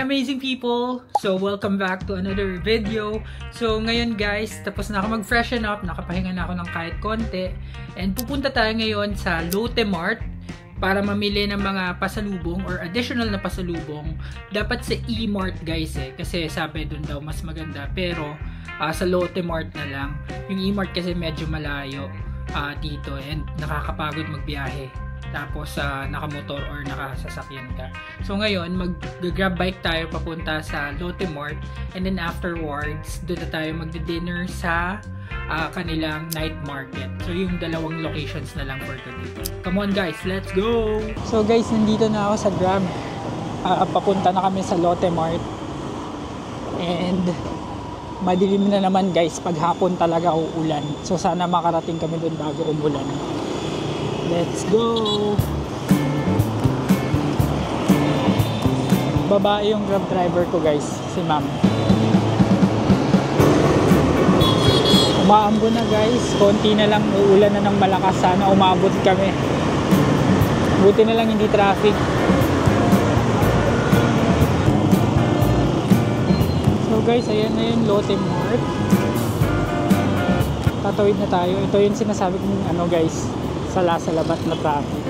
Amazing people! So, welcome back to another video. So, ngayon guys, tapos na ako mag-freshen up, nakapahinga na ako ng kahit konti. And pupunta tayo ngayon sa Lotte Mart para mamili ng mga pasalubong or additional na pasalubong. Dapat sa E-Mart guys kasi sabi dun daw mas maganda. Pero, sa Lotte Mart na lang. Yung E-Mart kasi medyo malayo dito and nakakapagod magbiyahe. Tapos nakamotor or nakasasakyan ka. So ngayon, mag-grab bike tayo papunta sa Lotte Mart and then afterwards, doon na tayo magdi-dinner sa kanilang night market. So yung dalawang locations na lang for today. Come on guys, let's go! So guys, nandito na ako sa Grab. Papunta na kami sa Lotte Mart. And madilim na naman guys, pag hapon talaga uulan. So sana makarating kami doon bago umulan. Let's go! Babae yung Grab driver ko guys, si ma'am. Umaambo na guys, konti na lang, uulan na ng malakas. Sana umabot kami. Buti na lang hindi traffic. So guys, ayan na yung Lotte Mart. Tatawid na tayo. Ito yung sinasabi kong guys, sa labat na traffic.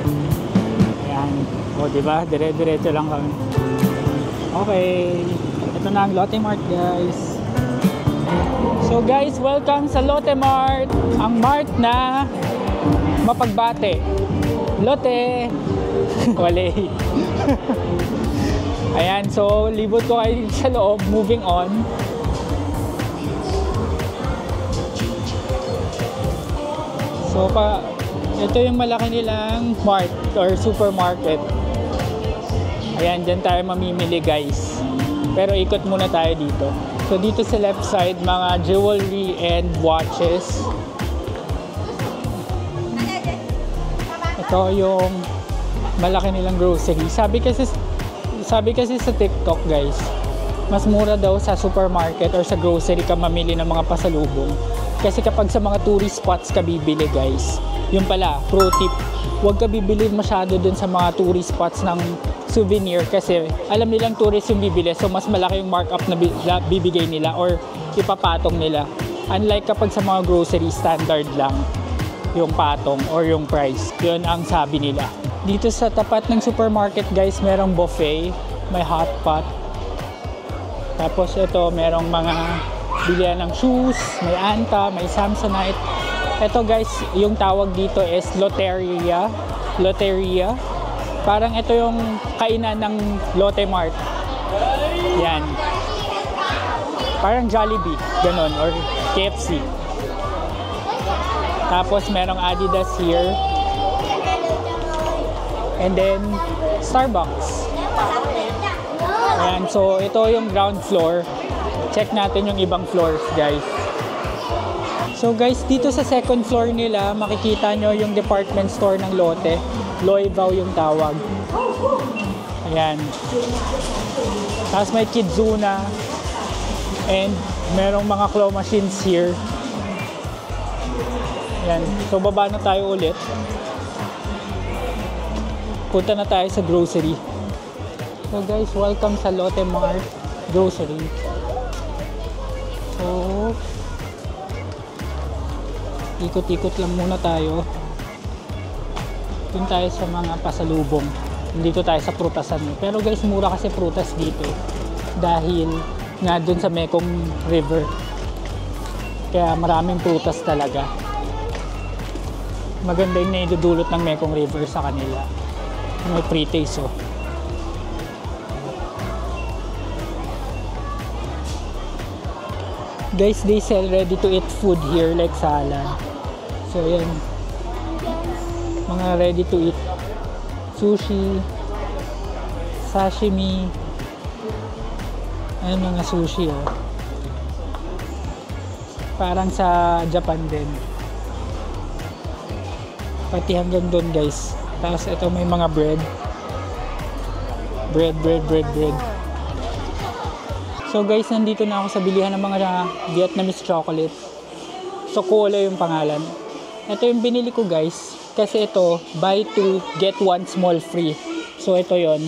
Ayan. O, diba? Dire-diretso lang kami. Okay. Ito na ang Lotte Mart, guys. So, guys, welcome sa Lotte Mart. Ang mart na mapagbate. Lotte. Wale. Ayan. So, libot ko kayo sa loob. Moving on. So, ito yung malaki nilang mart or supermarket. Ayan, dyan tayo mamimili guys. Pero ikot muna tayo dito. So dito sa left side, mga jewelry and watches. Ito yung malaki nilang grocery. Sabi kasi sa TikTok guys, mas mura daw sa supermarket or sa grocery ka mamili ng mga pasalubong. Kasi kapag sa mga tourist spots ka bibili guys, yung pala, pro tip, huwag ka bibili masyado dun sa mga tourist spots ng souvenir kasi alam nilang tourist yung bibili, so mas malaki yung markup na bibigay nila or ipapatong nila. Unlike kapag sa mga grocery, standard lang yung patong or yung price. Yun ang sabi nila. Dito sa tapat ng supermarket guys, merong buffet, may hot pot. Tapos ito, merong mga bilihan ng shoes, may Anta, may Samsonite. Ito guys, yung tawag dito is Lotteria. Lotteria. Parang ito yung kainan ng Lotte Mart. Yan. Parang Jollibee, ganon, or KFC. Tapos merong Adidas here. And then Starbucks. Ayan, so ito yung ground floor. Check natin yung ibang floors guys. So guys, dito sa second floor nila, makikita nyo yung department store ng Lotte. Loivaw yung tawag. Ayan. Tapos may Kidzuna. And merong mga claw machines here. Ayan. So baba na tayo ulit. Punta na tayo sa grocery. So guys, welcome sa Lotte Mart Grocery. So ikot-ikot lang muna tayo. Doon tayo sa mga pasalubong. Dito tayo sa prutasan. Pero guys, mura kasi prutas dito. Dahil nga doon sa Mekong River. Kaya maraming prutas talaga. Maganda yung naidudulot ng Mekong River sa kanila. May pre-taste oh. Guys, they sell ready to eat food here like salad. So yan, mga ready to eat. Sushi, sashimi. Ayan mga sushi oh. Parang sa Japan din. Pati hanggang doon guys. Tapos ito may mga bread. Bread. So guys, nandito na ako sa bilihan ng mga Vietnamese chocolate. Chocola yung pangalan. Ito yung binili ko guys. Kasi ito, buy 2, get 1 small free. So ito yon.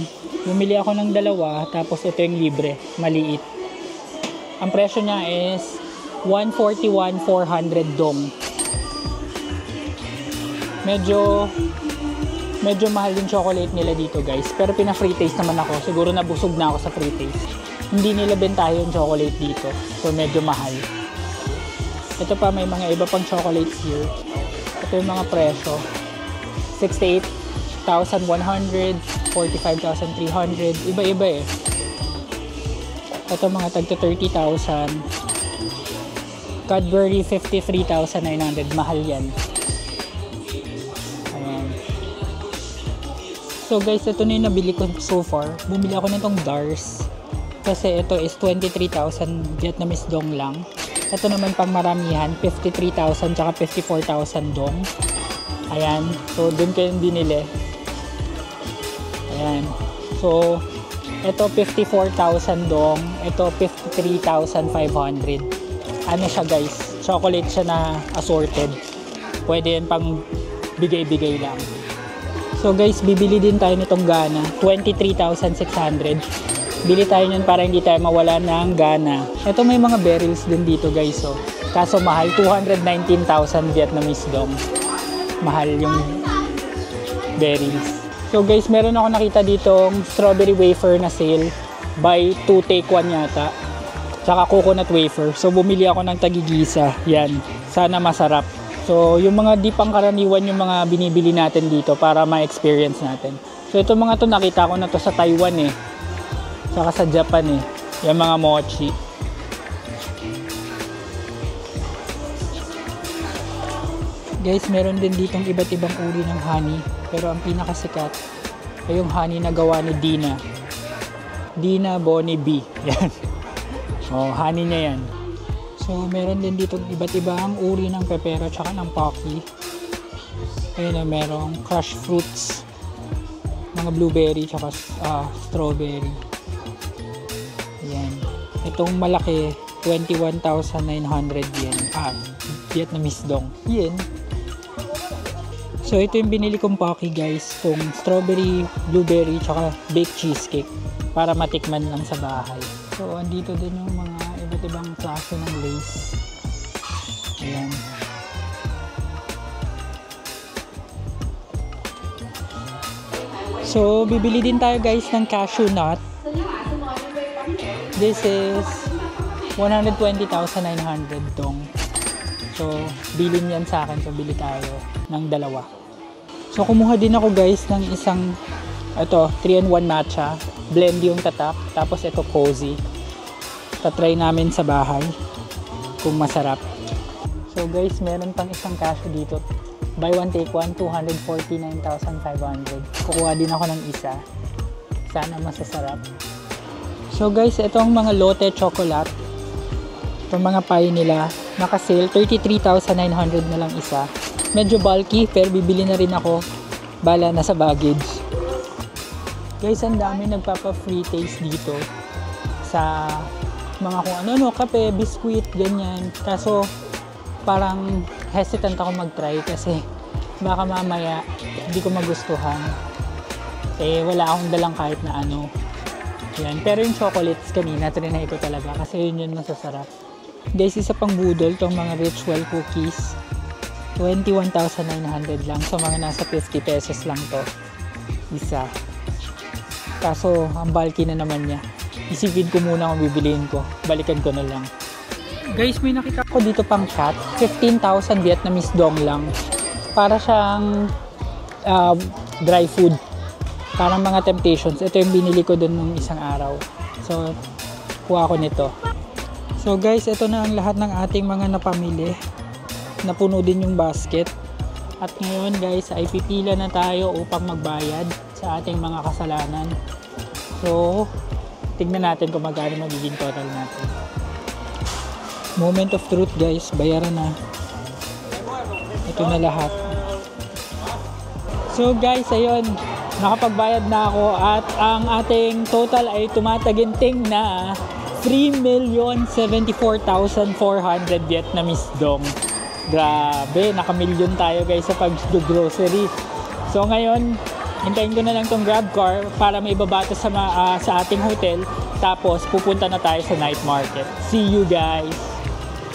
Bumili ako ng dalawa. Tapos ito yung libre. Maliit. Ang presyo niya is 141 400 dong. Medyo mahal yung chocolate nila dito guys. Pero pina-free taste naman ako. Siguro nabusog na ako sa free taste. Hindi nila benta yung chocolate dito. So medyo mahal. Ito pa, may mga iba pang chocolates here. Ito yung mga presyo. 68,100, 45,300. Iba-iba eh. Ito mga tagto 30,000. Cadbury 53,900. Mahal yan. So guys, ito na yung nabili ko so far. Bumili ako nitong Dars. Kasi ito is 23,000 Vietnamese dong lang. Ito naman pang maramihan, 53,000 tsaka 54,000 dong. Ayan. So dun ko yung binili. Ayan. So ito 54,000 dong. Ito 53,500. Ano siya guys? Chocolate siya na assorted. Pwede yan pang bigay-bigay lang. So guys, bibili din tayo nitong Gana, 23,600. Bili tayo niyan para hindi tayo mawala ng gana. Ito may mga berries din dito guys. So, kaso mahal, 219,000 Vietnamese dong. Mahal yung berries. So guys, meron ako nakita ditong strawberry wafer na sale. Buy 2 take 1 yata. Tsaka coconut wafer. So bumili ako ng tagigisa. Yan. Sana masarap. So, yung mga di pangkaraniwan yung mga binibili natin dito para ma-experience natin. So, ito mga to nakita ko na to sa Taiwan eh. Saka sa Japan eh. Yung mga mochi. Guys, meron din ditong iba't ibang uri ng honey. Pero ang pinakasikat ay yung honey na gawa ni Dina. Dina Bonnie B. Yan. Oh, honey niya yan. So, meron din dito iba't ibang uri ng pepero tsaka ng pocky. Ayun na, merong crushed fruits. Mga blueberry tsaka strawberry. Ayan. Itong malaki, 21,900 yen. Vietnamese dong. Yen. So, ito yung binili kong pocky guys. Itong strawberry, blueberry tsaka baked cheesecake. Para matikman lang sa bahay. So, andito din yung mga iba't ibang klase ng lace. Ayan. So, bibili din tayo guys ng cashew nut. This is 120,900 dong. So, bilin yan sa akin. So, bili tayo ng dalawa. So, kumuha din ako guys ng isang ito, 3-in-1 matcha. Blend yung tatak. Tapos ito cozy. Tatry namin sa bahay kung masarap. So guys, meron pang isang cashew dito. Buy 1 take 1, 249,500. Kukuha din ako ng isa. Sana masasarap. So guys, itong mga Lotte chocolate. Itong mga pie nila. Naka-sale, 33,900 na lang isa. Medyo bulky, pero bibili na rin ako. Bala na sa baggage. Guys, ang dami nagpapa-free taste dito sa mga kung ano, kape, biskuit, ganyan. Kaso, parang hesitant ako mag-try kasi baka mamaya hindi ko magustuhan. Eh, wala akong dalang kahit na ano. Yan. Pero yung chocolates kanina, trinay ko talaga kasi yun masasarap. Guys, isa pang budol, tong mga ritual cookies. 21,900 lang. So, mga nasa 50 pesos lang to. Isa. Kaso, ang bulky na naman niya. Isipid ko muna kung bibiliin ko. Balikan ko na lang. Guys, may nakita ko dito pang cat. 15,000 Vietnamese dong lang. Para siyang dry food. Parang mga temptations. Ito yung binili ko dun nung isang araw. So, kuha ko nito. So guys, ito na ang lahat ng ating mga napamili. Napuno din yung basket. At ngayon guys, ay pipila na tayo upang magbayad sa ating mga kasalanan. So, tignan natin kung magkano magiging total natin. Moment of truth guys, bayaran na. Ito na lahat. So guys, ayun, nakapagbayad na ako at ang ating total ay tumataginting na 3,074,400 Vietnamese dong. Grabe, nakamilyon tayo guys sa pag-grocery. So ngayon, hintayin ko na lang tong grab car para may ibabato sa ating hotel. Tapos pupunta na tayo sa night market. See you guys!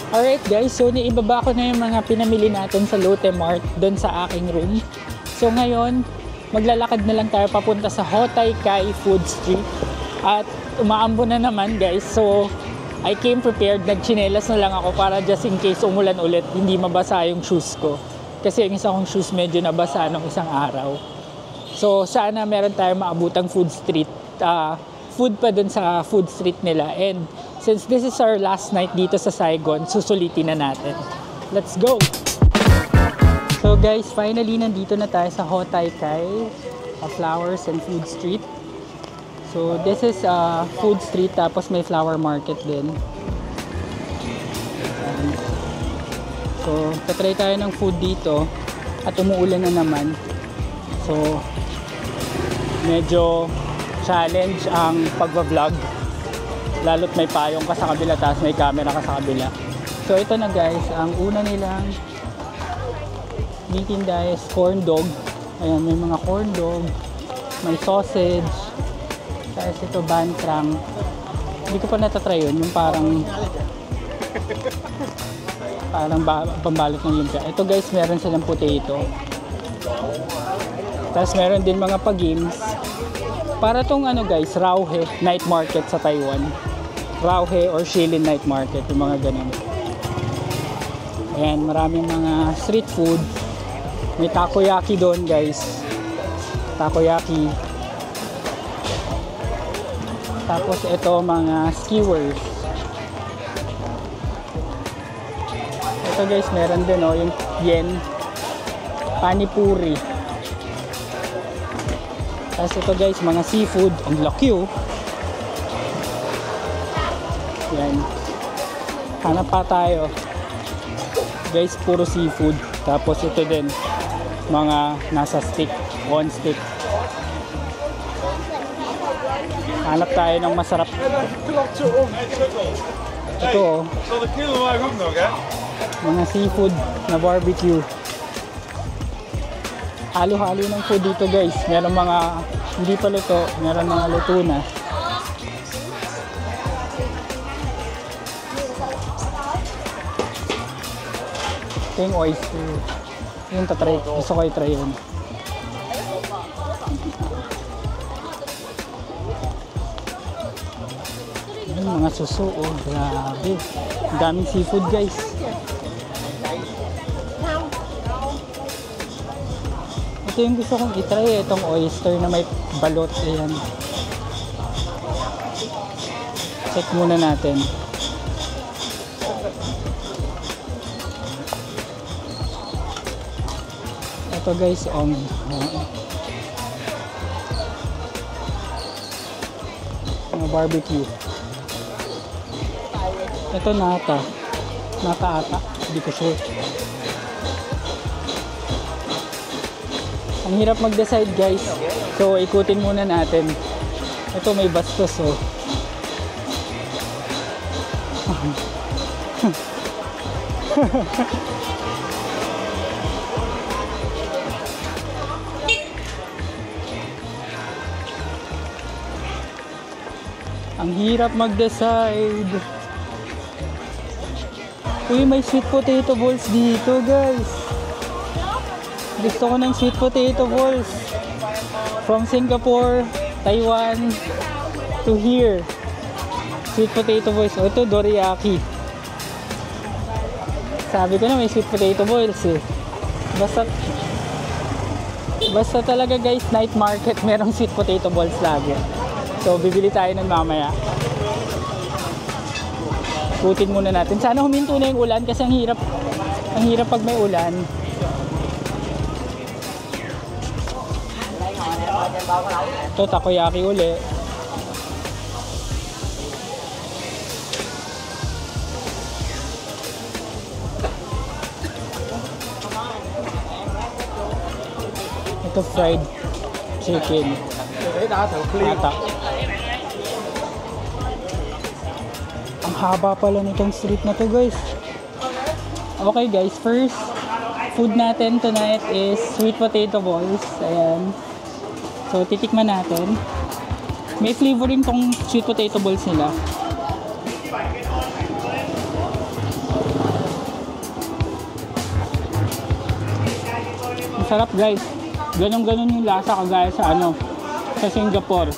Alright guys, so naibaba ko na yung mga pinamili natin sa Lotte Mart doon sa aking room. So ngayon, maglalakad na lang tayo papunta sa Ho Tai Kai Food Street. At umaambo na naman guys, so I came prepared. Nagchinelas na lang ako para just in case umulan ulit, hindi mabasa yung shoes ko. Kasi yung isa kong shoes medyo nabasa nung isang araw. So sana meron tayong maabutang food street, food pa dun sa food street nila. And since this is our last night dito sa Saigon, susulitin na natin. Let's go! So guys, finally nandito na tayo sa Ho Tai Kai Flowers and Food Street. So this is a food street tapos may flower market din. So tatry tayo ng food dito at umuulan na naman. So medyo challenge ang pagba-vlog. Lalo't may payong ka sa kabila tapos may camera ka sa kabila. So ito na guys, ang una nilang nitinda is corn dog. Ayan, may mga corn dog, may sausage, tapos ito bantrang. Hindi ko pa natatry yun, yung parang pambalot ng lumpia. Ito guys, meron silang potato. Tapos meron din mga pag-games. Para tong ano guys, Rauhe night market sa Taiwan. Rauhe or Shilin night market, yung mga ganun. Ayan, maraming mga street food. May takoyaki doon guys. Takoyaki. Tapos ito mga skewers. Ito guys, meron din oh, yung yen. Panipuri. Tapos ito guys, mga seafood. Ang laki oh. Yan. Hanap pa tayo. Guys, puro seafood. Tapos ito din. Mga nasa stick. On stick. Hanap tayo ng masarap. Ito oh. Mga seafood na barbecue. Halo-halo ng food dito guys. Meron mga hindi pa luto. Meron mga luto na. Ito yung oyster. Yung tatry. Gusto ko i-try yun. Mga suso, oh, grabe. Ang daming seafood guys. Ito yung gusto kong itry, itong oyster na may balot. Ayan. Check muna natin. Ito guys, mga barbecue. Ito nata ata, hindi ko sure. Ang hirap mag-decide guys, so ikutin muna natin. Ito may bastos oh. Ang hirap mag-decide. Uy, may sweet potato balls dito guys. Gusto ko ng sweet potato balls. From Singapore, Taiwan to here. Sweet potato balls. O ito, dorayaki. Sabi ko na may sweet potato balls eh. Basta talaga guys, night market merong sweet potato balls lagi. So bibili tayo ng mamaya. Ikutin muna natin. Sana huminto na yung ulan kasi ang hirap pag may ulan. Ito, takoyaki uli. Ito, fried chicken. Ata. Ang haba pala nitong street na to, guys. Okay, guys. First food natin tonight is sweet potato balls. Ayan. So, titikman natin. May flavoring tong sweet potato balls nila. Masarap, guys. Ganon-ganon yung lasa kagaya sa sa Singapore.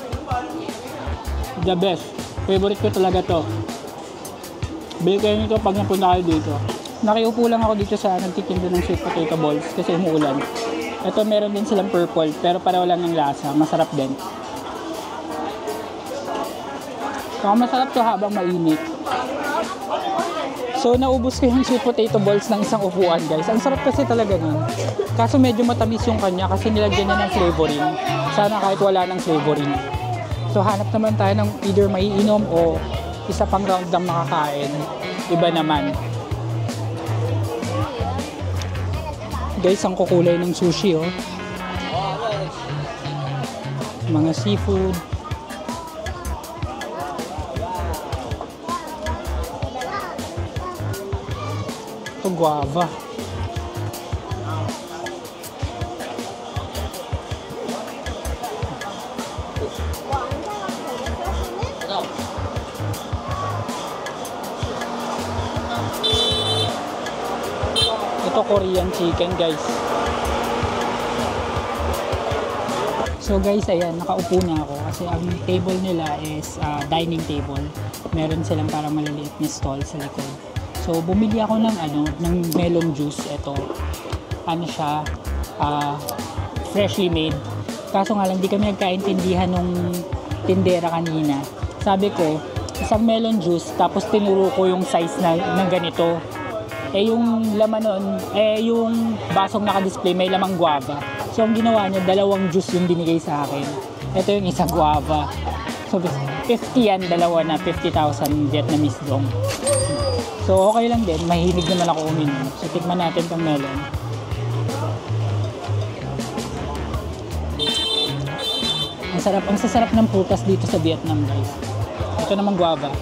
The best. Favorite ko talaga to. Bili kayo nito pag napunta kayo dito. Nakiupo lang ako dito sa nagtitinda ng sweet potato balls kasi umuulan. Ito meron din silang purple pero pareho lang ng lasa. Masarap din. Saka masarap to habang mainit. So naubos ko yung sweet potato balls ng isang upuan, guys. Ang sarap kasi talaga nun. Kaso medyo matamis yung kanya kasi nilagyan niya ng flavoring. Sana kahit wala ng flavoring. So hanap naman tayo ng either maiinom o isa pang round ng makakain. Iba naman. Guys, ang kukulay ng sushi, oh. Mga seafood. Ito, guava. Ito, Korean chicken, guys. So guys, ayan, nakaupo na ako kasi ang table nila is dining table. Meron silang parang maliliit na stall sa likod. So bumili ako ng melon juice. Ito, siya, freshly made. Kaso nga lang, di kami nagkaintindihan nung tindera kanina. Sabi ko, isang melon juice, tapos tinuro ko yung size ng ganito. Yung laman nun, yung basong naka-display may lamang guava. So ang ginawa niya, dalawang juice yung binigay sa akin. Ito yung isang guava. So 50 yan, dalawa na 50,000 Vietnamese dong. So okay lang din, mahilig naman ako uminom. So tikman natin tong melon. Ang sasarap ng prutas dito sa Vietnam, guys. Ito naman guava.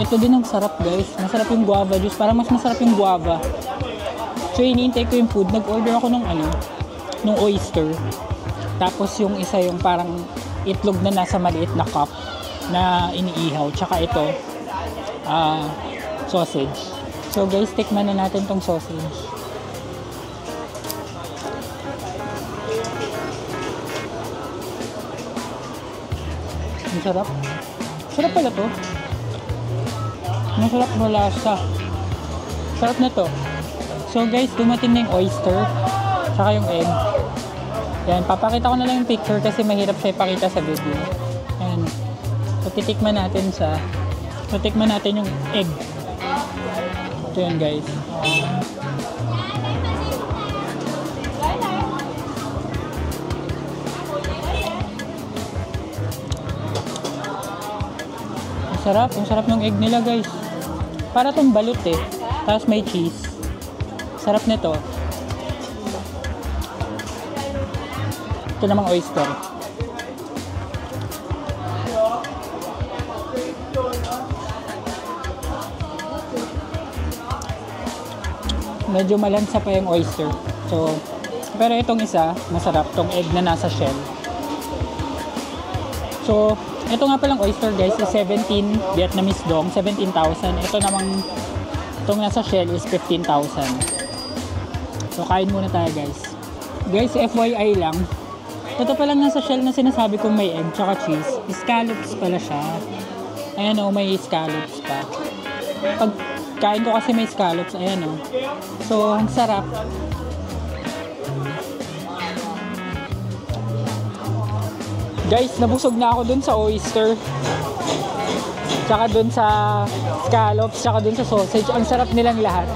Ito din ang sarap, guys. Masarap yung guava juice. Parang mas masarap yung guava. So iniintay ko yung food. Nag-order ako nung oyster. Tapos yung isa yung parang itlog na nasa maliit na cup na iniihaw. Tsaka ito, sausage. So guys, tikman na natin tong sausage. Ang sarap. Sarap pala to. Masarap na lasa. Sarap na to. So guys, dumating na yung oyster. Saka yung egg. Yan, papakita ko na lang yung picture kasi mahirap siya ipakita sa video. Yan. So titikman natin yung egg. Ito yan, guys. Ang sarap ng egg nila, guys. Para tong balut eh. Tapos may cheese. Sarap nito. Ito namang oyster. Medyo malansa pa yung oyster. So, pero itong isa, masarap. Tong egg na nasa shell. So, ito nga palang oyster, guys, is 17 Vietnamese dong, 17,000. Ito namang, itong nasa shell is 15,000. So, kain muna tayo, guys. Guys, FYI lang, ito palang nasa shell na sinasabi kong may egg tsaka cheese. Scallops pala siya. Ayan o, may scallops pa. Pag kain ko kasi may scallops, ayan o. So, ang sarap. Guys, nabusog na ako dun sa oyster. Tsaka dun sa scallops, tsaka dun sa sausage. Ang sarap nilang lahat.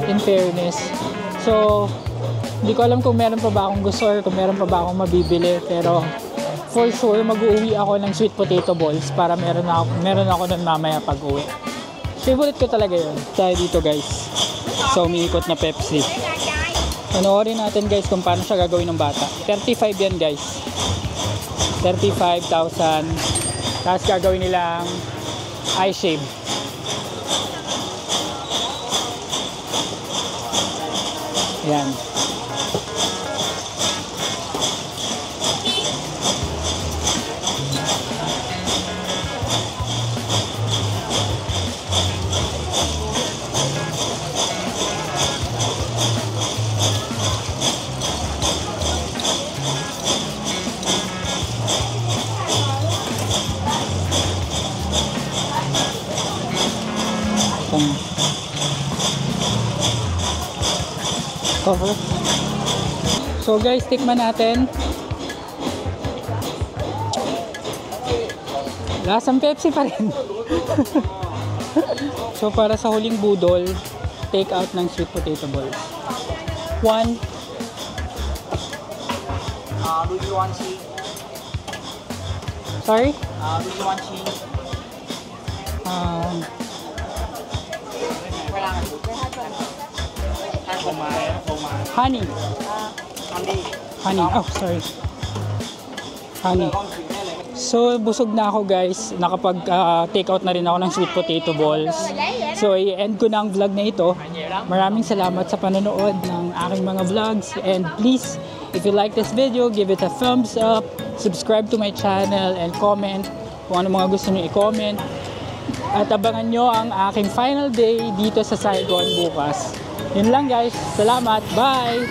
In fairness. So, hindi ko alam kung meron pa ba akong gusto or kung meron pa ba akong mabibili. Pero, for sure, mag-uwi ako ng sweet potato balls para meron ako nun mamaya pag-uwi. Favorite ko talaga yun. Tayo dito guys. So, umiikot na Pepsi. Panoorin natin guys kung paano siya gagawin ng bata. 35 yan guys. 35,000. Tapos gagawin nilang eye shave. Yan. Cover. So guys, tikman natin. Lasang Pepsi pa rin. So para sa huling budol, take out ng sweet potato balls. 1. Do you want cheese? Sorry? Do you want cheese? Honey. Honey. Oh, sorry. Honey. So, busog na ako guys. Nakapag-take out na rin ako ng sweet potato balls. So, i-end ko na ang vlog na ito. Maraming salamat sa panonood ng aking mga vlogs. And please, if you like this video, give it a thumbs up. Subscribe to my channel and comment kung ano mga gusto nyo i-comment. At abangan nyo ang aking final day dito sa Saigon bukas. Yun lang guys. Salamat. Bye!